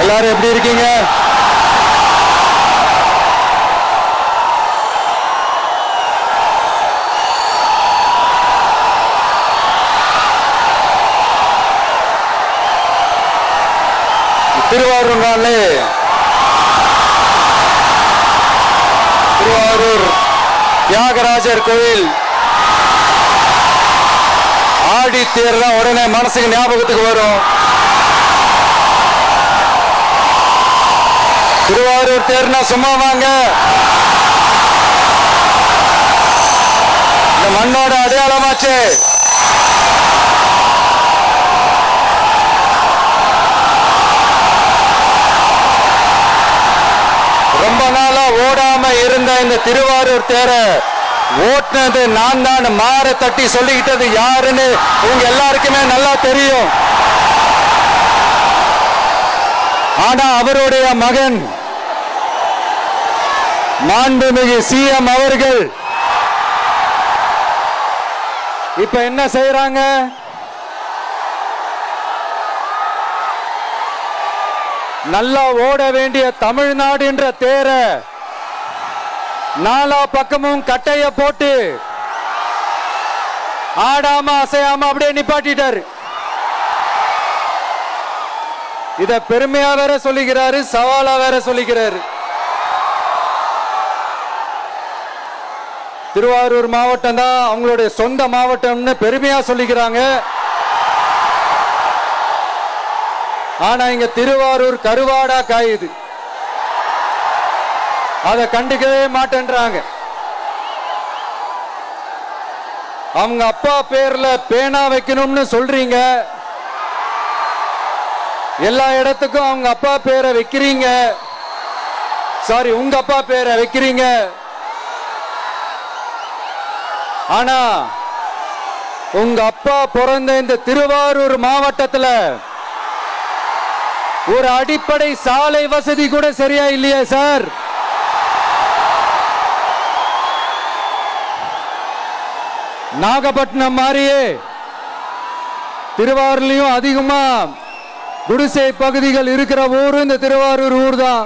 எல்லாரும் எப்படி இருக்கீங்க? திருவாரூர் தியாகராஜர் கோயில் ஆடி தேர் தான் உடனே மனசுக்கு ஞாபகத்துக்கு வரும். திருவாரூர் தேர்னா சும்மா வாங்க, இந்த மண்ணோட அடையாளமாச்சு. ரொம்ப நாளா ஓடாம இருந்த இந்த திருவாரூர் தேர ஓட்டுனது நான் தான், மாற தட்டி சொல்லிக்கிட்டது யாருன்னு உங்க எல்லாருக்குமே நல்லா தெரியும். ஆனா அவருடைய மகன் மாண்புமிகு சிஎம் அவர்கள் இப்ப என்ன செய்யறாங்க? நல்லா ஓட வேண்டிய தமிழ்நாடு என்ற தேர நாலா பக்கமும் கட்டைய போட்டு ஆடாம அசையாம அப்படியே நிப்பாட்டிட்டாரு. இத பெருமையா வேற சொல்லிக்கிறாரு, சவாலா வேற சொல்லிக்கிறாரு. திருவாரூர் மாவட்டம் தான் அவங்களுடைய சொந்த மாவட்டம்னு பெருமையா சொல்லிக்கிறாங்க. ஆனா இங்க திருவாரூர் கருவாடா காயுது, அதை கண்டுக்கவே மாட்டேன்றாங்க. அவங்க அப்பா பேர்ல பேனா வைக்கணும்னு சொல்றீங்க, எல்லா இடத்துக்கும் அவங்க அப்பா பேரை வைக்கிறீங்க, சாரி உங்க அப்பா பேரை வைக்கிறீங்க. ஆனா உங்க அப்பா பிறந்த இந்த திருவாரூர் மாவட்டத்துல ஒரு அடிப்படை சாலை வசதி கூட சரியா இல்லையா சார்? நாகப்பட்டினம் மாதிரியே திருவாரூர்லயும் அதிகமா குடிசை பகுதிகள் இருக்கிற ஊரு இந்த திருவாரூர் ஊர் தான்.